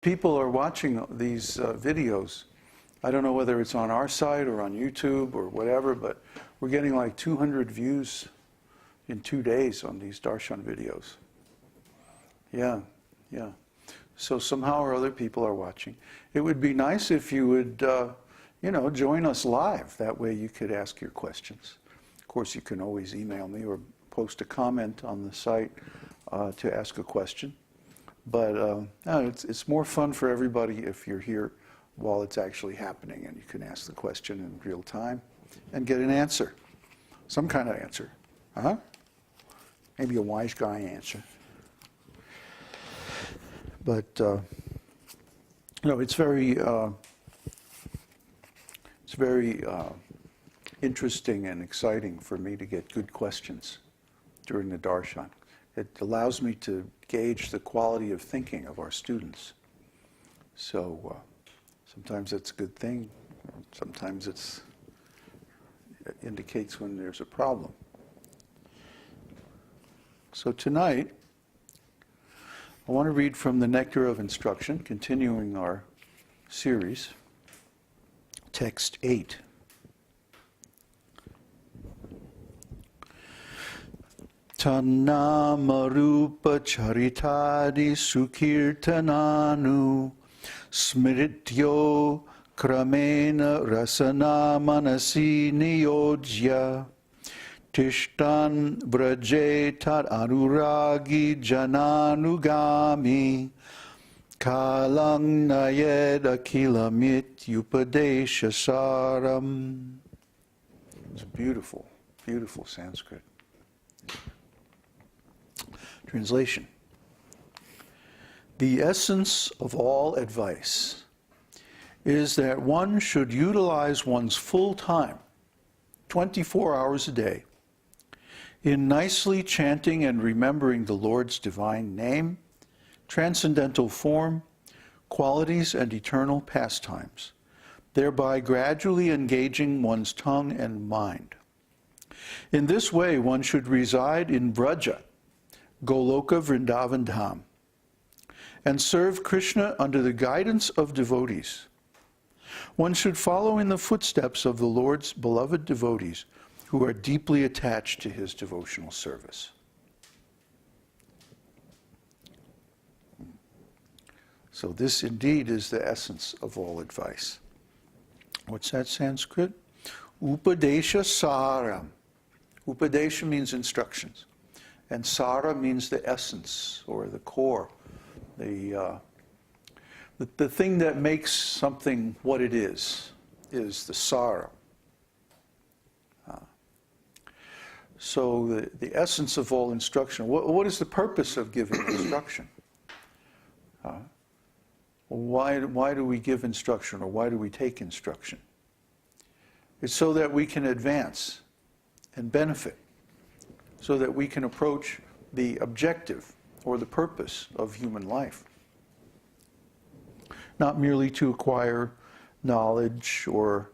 People are watching these videos. I don't know whether it's on our site or on YouTube or whatever, but we're getting like 200 views in 2 days on these Darshan videos. Yeah. So somehow or other people are watching. It would be nice if you would, join us live. That way you could ask your questions. Of course, you can always email me or post a comment on the site to ask a question. But it's more fun for everybody if you're here while it's actually happening and you can ask the question in real time and get an answer. Some kind of answer. Maybe a wise guy answer. But, it's very interesting and exciting for me to get good questions during the Darshan. It allows me to gauge the quality of thinking of our students. So sometimes that's a good thing. Sometimes it indicates when there's a problem. So tonight, I want to read from the Nectar of Instruction, continuing our series, text 8. Tannamarupa charitadi sukirtananu smrityo kramena rasana manasi niyojya tishtan vraje tat anuragi jananugami kalang nayed akilamit upadesha saram. It's beautiful, beautiful Sanskrit. Translation. The essence of all advice is that one should utilize one's full time, 24 hours a day, in nicely chanting and remembering the Lord's divine name, transcendental form, qualities, and eternal pastimes, thereby gradually engaging one's tongue and mind. In this way, one should reside in Vraja, Goloka Vrindavan Dham, and serve Krishna under the guidance of devotees. One should follow in the footsteps of the Lord's beloved devotees who are deeply attached to his devotional service. So this indeed is the essence of all advice. What's that Sanskrit? Upadesha saram. Upadesha means instructions. And sara means the essence or the core, the thing that makes something what it is the sara. So the essence of all instruction. What is the purpose of giving instruction? Why do we give instruction, or why do we take instruction? It's so that we can advance and benefit, so that we can approach the objective or the purpose of human life. Not merely to acquire knowledge or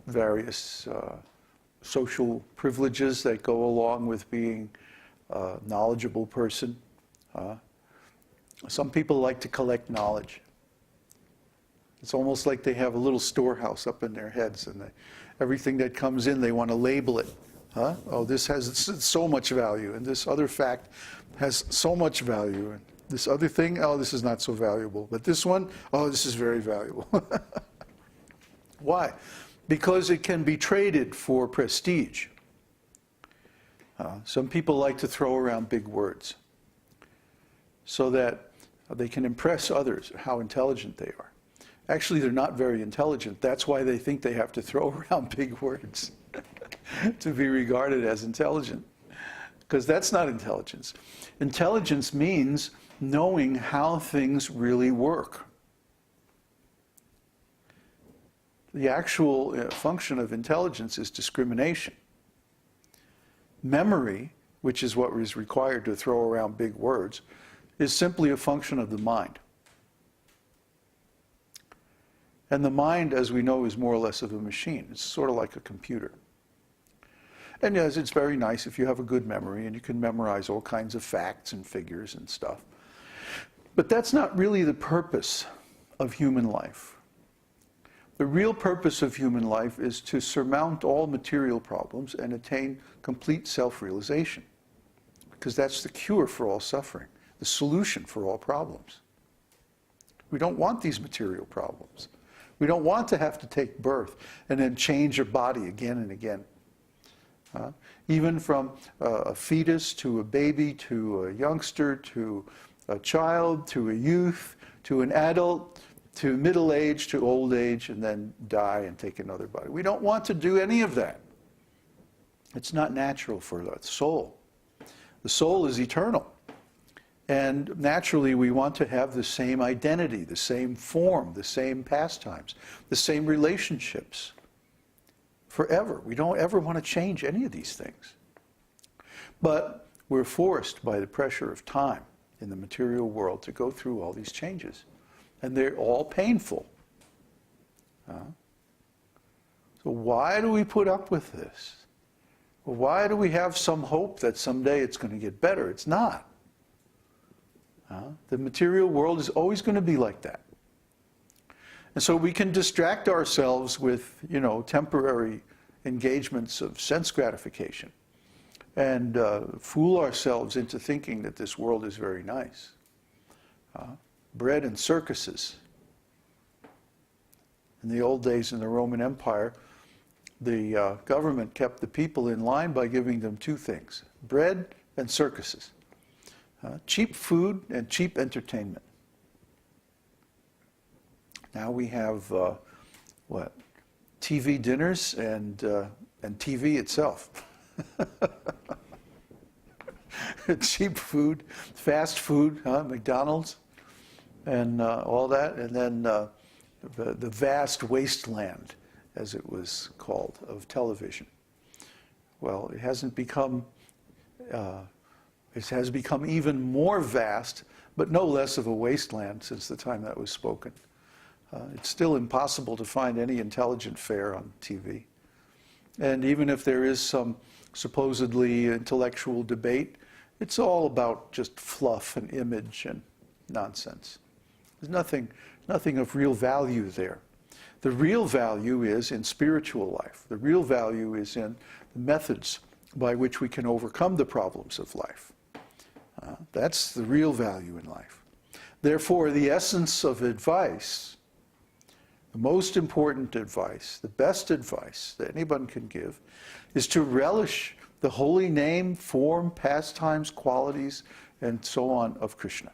various social privileges that go along with being a knowledgeable person. Some people like to collect knowledge. It's almost like they have a little storehouse up in their heads, and everything that comes in, they want to label it. Oh, this has so much value, and this other fact has so much value, and this other thing, oh, this is not so valuable. But this one, oh, this is very valuable. Why? Because it can be traded for prestige. Some people like to throw around big words so that they can impress others how intelligent they are. Actually, they're not very intelligent. That's why they think they have to throw around big words to be regarded as intelligent. Because that's not intelligence. Intelligence means knowing how things really work. The actual function of intelligence is discrimination. Memory, which is what is required to throw around big words, is simply a function of the mind. And the mind, as we know, is more or less of a machine. It's sort of like a computer. And yes, it's very nice if you have a good memory and you can memorize all kinds of facts and figures and stuff. But that's not really the purpose of human life. The real purpose of human life is to surmount all material problems and attain complete self-realization. Because that's the cure for all suffering, the solution for all problems. We don't want these material problems. We don't want to have to take birth and then change your body again and again. Even from a fetus to a baby to a youngster to a child to a youth to an adult to middle age to old age, and then die and take another body. We don't want to do any of that. It's not natural for the soul. The soul is eternal. And naturally, we want to have the same identity, the same form, the same pastimes, the same relationships forever. We don't ever want to change any of these things. But we're forced by the pressure of time in the material world to go through all these changes. And they're all painful. So why do we put up with this? Well, why do we have some hope that someday it's going to get better? It's not. The material world is always going to be like that. And so we can distract ourselves with, temporary engagements of sense gratification and fool ourselves into thinking that this world is very nice. Bread and circuses. In the old days in the Roman Empire, the government kept the people in line by giving them two things: bread and circuses. Cheap food and cheap entertainment. Now we have, TV dinners and TV itself. Cheap food, fast food, McDonald's, and all that, and then the vast wasteland, as it was called, of television. Well, it hasn't become... It has become even more vast, but no less of a wasteland since the time that was spoken. It's still impossible to find any intelligent fare on TV. And even if there is some supposedly intellectual debate, it's all about just fluff and image and nonsense. There's nothing of real value there. The real value is in spiritual life. The real value is in the methods by which we can overcome the problems of life. That's the real value in life. Therefore, the essence of advice, the most important advice, the best advice that anyone can give, is to relish the holy name, form, pastimes, qualities, and so on of Krishna.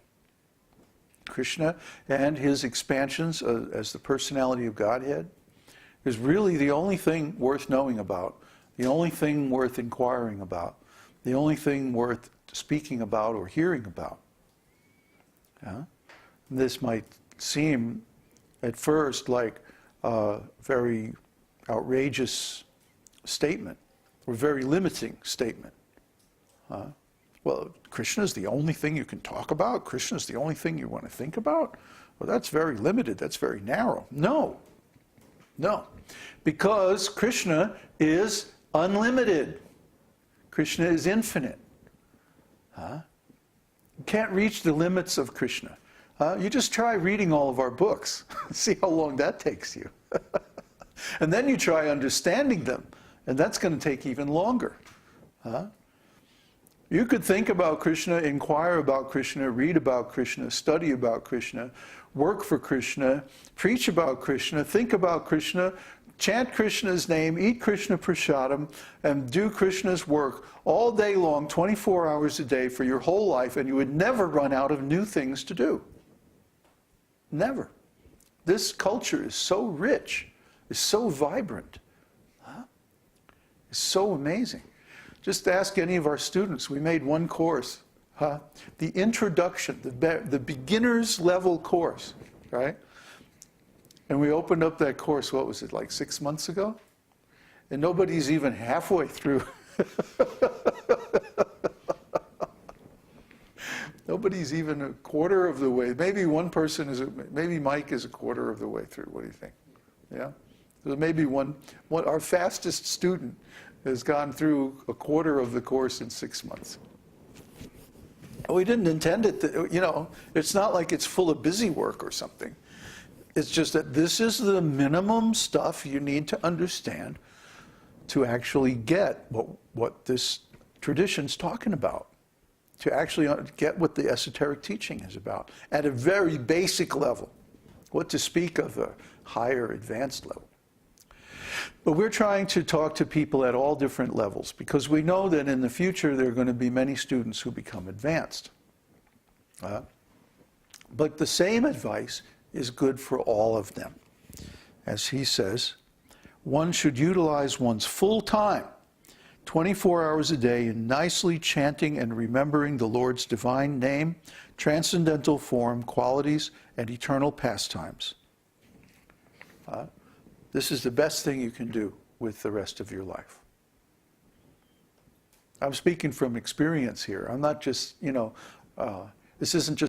Krishna and his expansions as the personality of Godhead is really the only thing worth knowing about, the only thing worth inquiring about, the only thing worth speaking about or hearing about. This might seem at first like a very outrageous statement or very limiting statement. Well, Krishna is the only thing you can talk about? Krishna is the only thing you want to think about? Well, that's very limited, that's very narrow. No. Because Krishna is unlimited. Krishna is infinite. You can't reach the limits of Krishna. You just try reading all of our books. See how long that takes you. And then you try understanding them, and that's going to take even longer. You could think about Krishna, inquire about Krishna, read about Krishna, study about Krishna, work for Krishna, preach about Krishna, think about Krishna, chant Krishna's name, eat Krishna prasadam, and do Krishna's work all day long, 24 hours a day for your whole life, and you would never run out of new things to do. Never. This culture is so rich, is so vibrant, it's so amazing. Just ask any of our students. We made one course, the introduction, the beginner's level course, right? And we opened up that course, what was it, like 6 months ago? And nobody's even halfway through. Nobody's even a quarter of the way. Maybe one person is, maybe Mike is a quarter of the way through. What do you think? Yeah? So maybe our fastest student has gone through a quarter of the course in 6 months. We didn't intend it to, it's not like it's full of busy work or something. It's just that this is the minimum stuff you need to understand to actually get what this tradition's talking about, to actually get what the esoteric teaching is about at a very basic level, what to speak of a higher advanced level. But we're trying to talk to people at all different levels because we know that in the future there are going to be many students who become advanced. But the same advice is good for all of them. As he says, one should utilize one's full time, 24 hours a day, in nicely chanting and remembering the Lord's divine name, transcendental form, qualities, and eternal pastimes. This is the best thing you can do with the rest of your life. I'm speaking from experience here. I'm not just, this isn't just